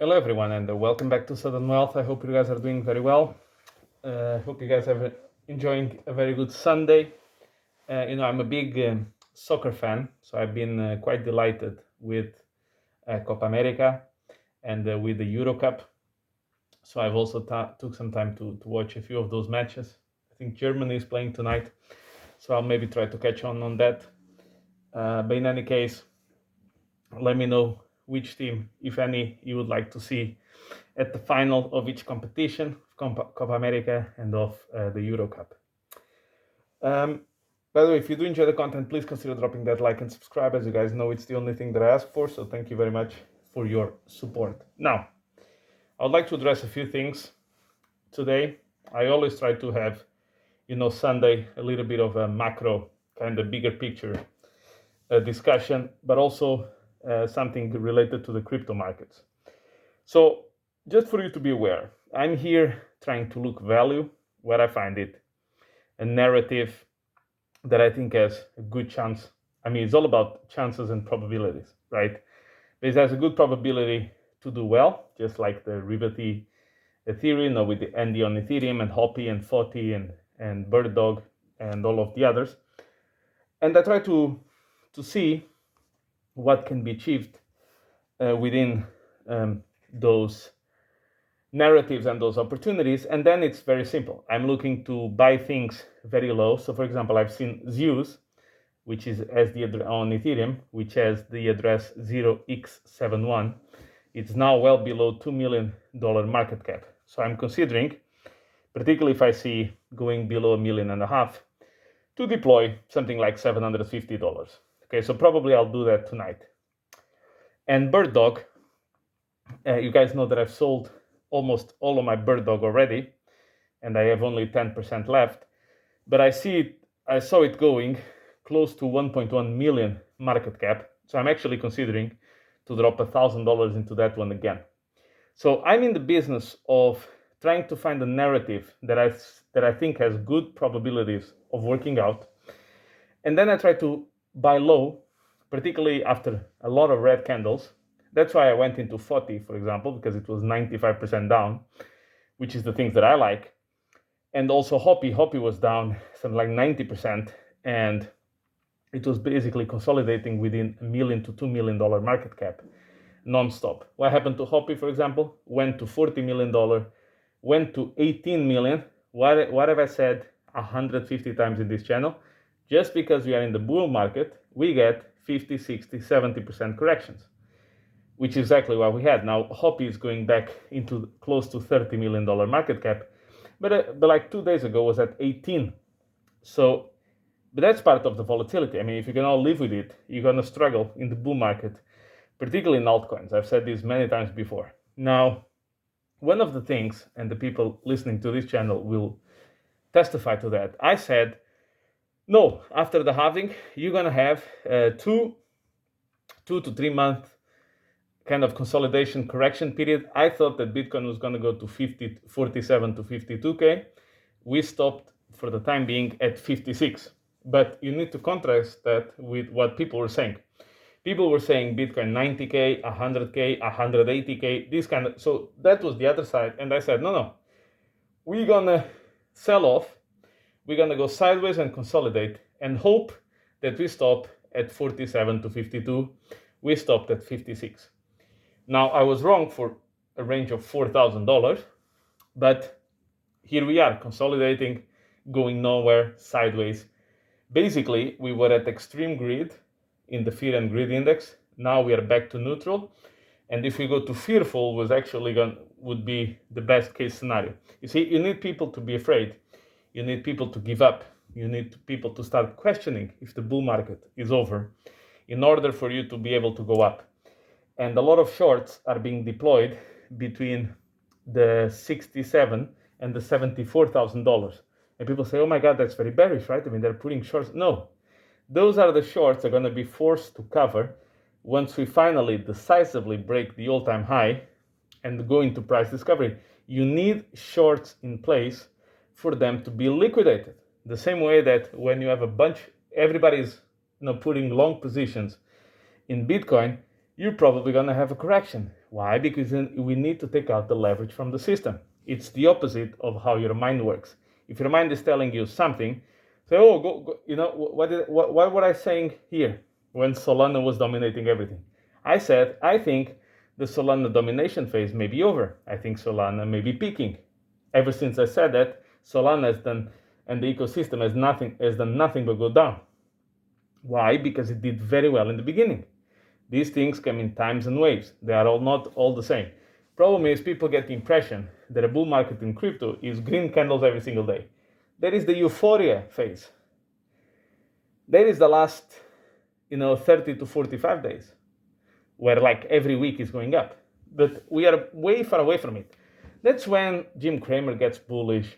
Hello everyone and welcome back to Southern Wealth. I hope you guys are doing very well. Hope you guys are enjoying a very good Sunday. I'm a big soccer fan, so I've been quite delighted with Copa America and with the Euro Cup. So I've also took some time to watch a few of those matches. I think Germany is playing tonight, so I'll maybe try to catch on that. But in any case, let me know which team, if any, you would like to see at the final of each competition, Copa America and of the Euro Cup. By the way, if you do enjoy the content, please consider dropping that like and subscribe. As you guys know, it's the only thing that I ask for, so thank you very much for your support. Now, I would like to address a few things today. I always try to have, Sunday, a little bit of a macro, kind of bigger picture discussion, but also something related to the crypto markets. So just for you to be aware, I'm here trying to look value where I find it, a narrative that I think has a good chance. I mean, it's all about chances and probabilities, right? It has a good probability to do well, just like the Rivati Ethereum, or with the Andy on Ethereum and Hoppy and Foti and Birddog and all of the others. And I try to see what can be achieved within those narratives and those opportunities. And then it's very simple. I'm looking to buy things very low. So for example, I've seen Zeus, which is on Ethereum, which has the address 0x71. It's now well below $2 million market cap. So I'm considering, particularly if I see going below $1.5 million, to deploy something like $750. Okay, so probably I'll do that tonight. And Birddog, you guys know that I've sold almost all of my Birddog already, and I have only 10% left. But I saw it going close to 1.1 million market cap. So I'm actually considering to drop $1,000 into that one again. So I'm in the business of trying to find a narrative that I think has good probabilities of working out. And then I try to buy low, particularly after a lot of red candles. That's why I went into Foti, for example, because it was 95% down, which is the things that I like. And also Hoppy was down something like 90%, and it was basically consolidating within $1 million to $2 million market cap, non-stop. What happened to Hoppy, for example? Went to $40 million, went to 18 million. What have I said 150 times in this channel? Just because we are in the bull market, we get 50, 60, 70% corrections, which is exactly what we had. Now, Hoppy is going back into close to $30 million market cap, but like 2 days ago was at 18. So, but that's part of the volatility. I mean, if you can all live with it, you're going to struggle in the bull market, particularly in altcoins. I've said this many times before. Now, one of the things, and the people listening to this channel will testify to that, I said, no, after the halving, you're going to have 2 to 3 month kind of consolidation correction period. I thought that Bitcoin was going to go to 47 to 52K. We stopped for the time being at 56. But you need to contrast that with what people were saying. People were saying Bitcoin 90K, 100K, 180K, this kind of. So that was the other side. And I said, no, we're going to sell off. We're going to go sideways and consolidate and hope that we stop at 47 to 52. We stopped at 56. Now, I was wrong for a range of $4,000, but here we are, consolidating, going nowhere, sideways. Basically, we were at extreme greed in the fear and greed index. Now we are back to neutral. And if we go to fearful, would be the best case scenario. You see, you need people to be afraid. You need people to give up. You need people to start questioning if the bull market is over in order for you to be able to go up. And a lot of shorts are being deployed between the 67 and the $74,000. And people say, oh my God, that's very bearish, right? I mean, they're putting shorts. No, those are the shorts that are going to be forced to cover once we finally decisively break the all-time high and go into price discovery. You need shorts in place for them to be liquidated. The same way that when you have everybody's putting long positions in Bitcoin, you're probably going to have a correction. Why? Because then we need to take out the leverage from the system. It's the opposite of how your mind works. If your mind is telling you something, say, oh, go, you know, what were I saying here when Solana was dominating everything? I said, I think the Solana domination phase may be over. I think Solana may be peaking. Ever since I said that, Solana has done, and the ecosystem has done nothing but go down. Why? Because it did very well in the beginning. These things come in times and waves. They are all not all the same. Problem is, people get the impression that a bull market in crypto is green candles every single day. That is the euphoria phase. That is the last, 30 to 45 days, where like every week is going up. But we are way far away from it. That's when Jim Cramer gets bullish.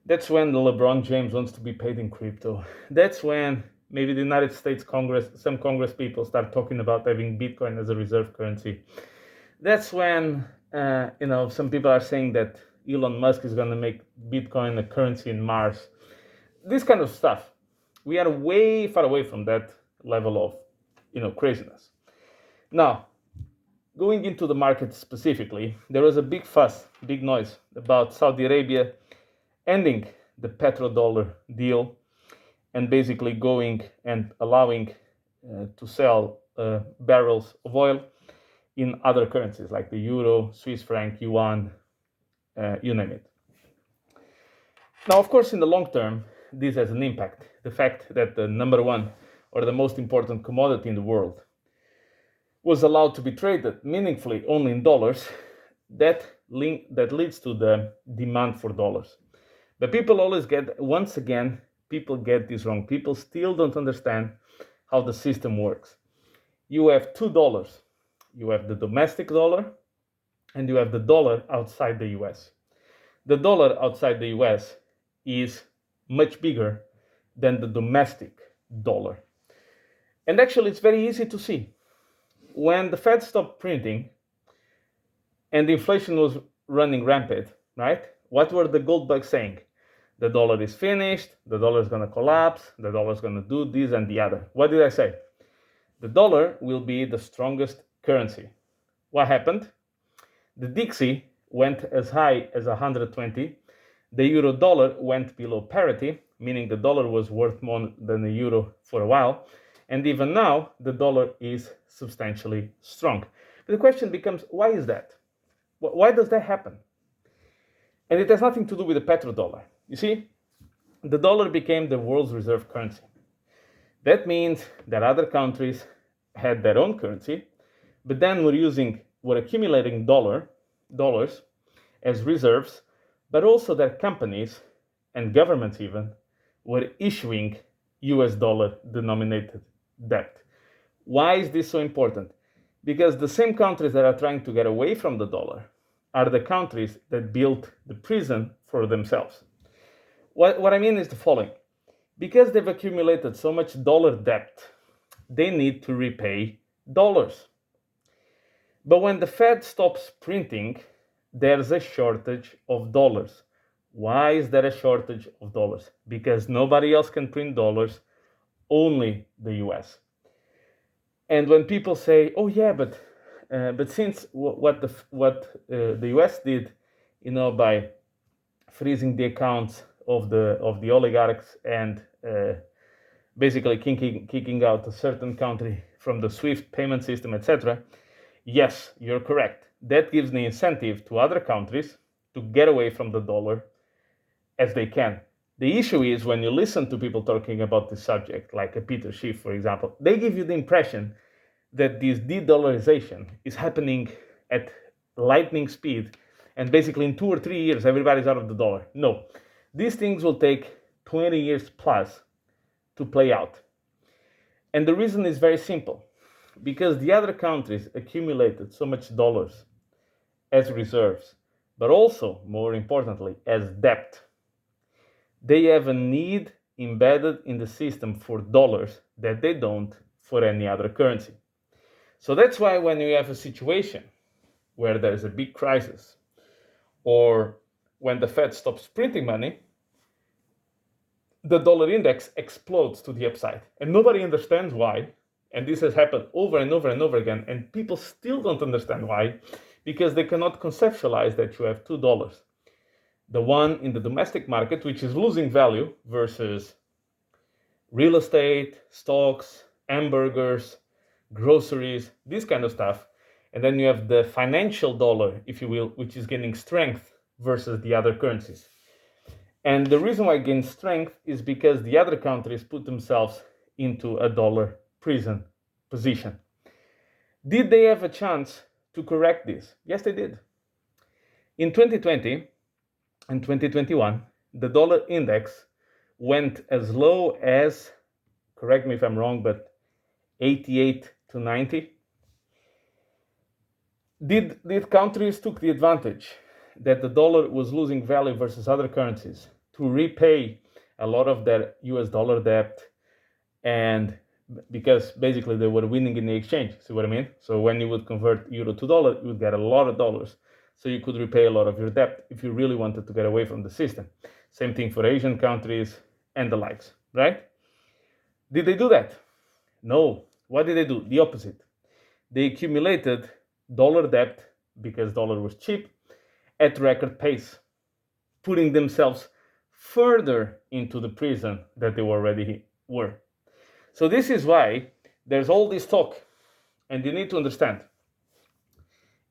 That's when the LeBron James wants to be paid in crypto. That's when maybe the United States Congress, some Congress people start talking about having Bitcoin as a reserve currency. That's when, some people are saying that Elon Musk is going to make Bitcoin a currency in Mars. This kind of stuff. We are way far away from that level of, craziness. Now, going into the market specifically, there was a big fuss, big noise about Saudi Arabia ending the petrodollar deal and basically going and allowing to sell barrels of oil in other currencies like the euro, Swiss franc, yuan, you name it. Now, of course, in the long term, this has an impact. The fact that the number one or the most important commodity in the world was allowed to be traded meaningfully only in dollars, that leads to the demand for dollars. But people always people get this wrong. People still don't understand how the system works. You have $2. You have the domestic dollar and you have the dollar outside the US. The dollar outside the US is much bigger than the domestic dollar. And actually, it's very easy to see. When the Fed stopped printing and inflation was running rampant, right? What were the gold bugs saying? The dollar is finished, the dollar is going to collapse, the dollar is going to do this and the other. What did I say? The dollar will be the strongest currency. What happened? The Dixie went as high as 120. The euro dollar went below parity, meaning the dollar was worth more than the euro for a while. And even now, the dollar is substantially strong. But the question becomes, why is that? Why does that happen? And it has nothing to do with the petrodollar. You see, the dollar became the world's reserve currency. That means that other countries had their own currency, but then were accumulating dollars as reserves, but also their companies and governments even were issuing US dollar denominated debt. Why is this so important? Because the same countries that are trying to get away from the dollar are the countries that built the prison for themselves. What I mean is the following. Because they've accumulated so much dollar debt, they need to repay dollars. But when the Fed stops printing, there's a shortage of dollars. Why is there a shortage of dollars? Because nobody else can print dollars, only the US. And when people say, "Oh yeah, but since what the US did, by freezing the accounts of the oligarchs and basically kicking out a certain country from the SWIFT payment system, etc." Yes, you're correct. That gives the incentive to other countries to get away from the dollar as they can. The issue is when you listen to people talking about this subject, like a Peter Schiff, for example, they give you the impression that this de-dollarization is happening at lightning speed, and basically in 2 or 3 years, everybody's out of the dollar. No, these things will take 20 years plus to play out. And the reason is very simple. Because the other countries accumulated so much dollars as reserves, but also, more importantly, as debt. They have a need embedded in the system for dollars that they don't for any other currency. So that's why when you have a situation where there is a big crisis, or when the Fed stops printing money, the dollar index explodes to the upside. And nobody understands why. And this has happened over and over and over again, and people still don't understand why, because they cannot conceptualize that you have $2. The one in the domestic market, which is losing value, versus real estate, stocks, hamburgers, groceries, this kind of stuff. And then you have the financial dollar, if you will, which is gaining strength versus the other currencies. And the reason why it gains strength is because the other countries put themselves into a dollar prison position. Did they have a chance to correct this? Yes, they did. In 2020 and 2021, the dollar index went as low as, correct me if I'm wrong, but 88 to 90. Did countries took the advantage that the dollar was losing value versus other currencies to repay a lot of their US dollar debt, and because basically they were winning in the exchange, see what I mean? So when you would convert euro to dollar, you would get a lot of dollars, so you could repay a lot of your debt if you really wanted to get away from the system. Same thing for Asian countries and the likes, right? Did they do that? No. What did they do? The opposite. They accumulated dollar debt because dollar was cheap at record pace, putting themselves further into the prison that they already were. So this is why there's all this talk, and you need to understand,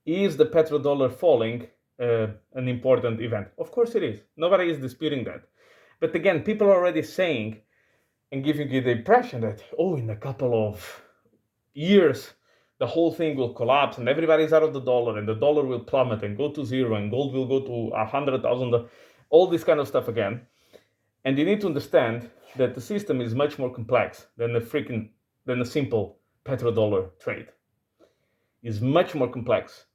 is the petrodollar falling an important event? Of course it is. Nobody is disputing that. But again, people are already saying and giving you the impression that, oh, in a couple of years, the whole thing will collapse and everybody's out of the dollar and the dollar will plummet and go to zero and gold will go to 100,000, all this kind of stuff again. And you need to understand that the system is much more complex than a simple petrodollar trade. It's much more complex.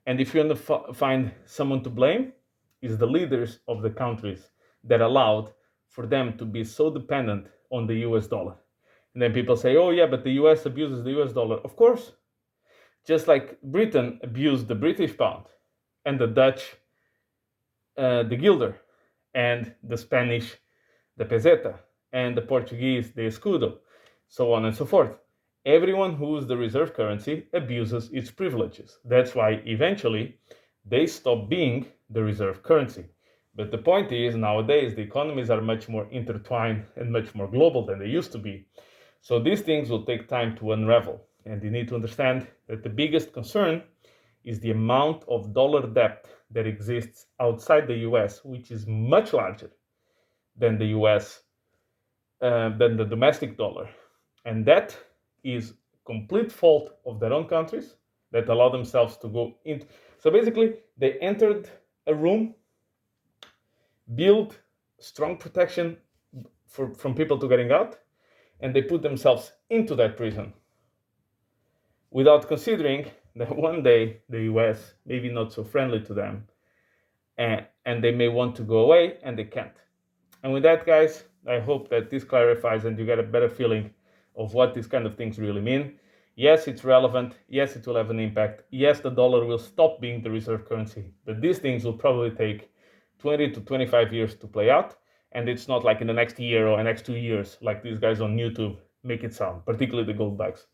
And if you want to find someone to blame, it's the leaders of the countries that allowed for them to be so dependent on the US dollar. And then people say, oh yeah, but the US abuses the US dollar. Of course, just like Britain abused the British pound, and the Dutch, the guilder, and the Spanish, the peseta, and the Portuguese, the escudo, so on and so forth. Everyone who is the reserve currency abuses its privileges. That's why eventually they stop being the reserve currency. But the point is, nowadays, the economies are much more intertwined and much more global than they used to be. So these things will take time to unravel. And you need to understand that the biggest concern is the amount of dollar debt that exists outside the US, which is much larger than the US, than the domestic dollar. And that is complete fault of their own countries that allow themselves to go into. So basically, they entered a room, build strong protection from people to getting out, and they put themselves into that prison without considering that one day the US may be not so friendly to them, and they may want to go away and they can't. And with that, guys, I hope that this clarifies and you get a better feeling of what these kind of things really mean. Yes, it's relevant. Yes, it will have an impact. Yes, the dollar will stop being the reserve currency, but these things will probably take 20 to 25 years to play out. And it's not like in the next year or the next 2 years, like these guys on YouTube make it sound, particularly the gold bugs.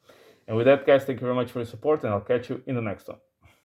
And with that, guys, thank you very much for your support, and I'll catch you in the next one.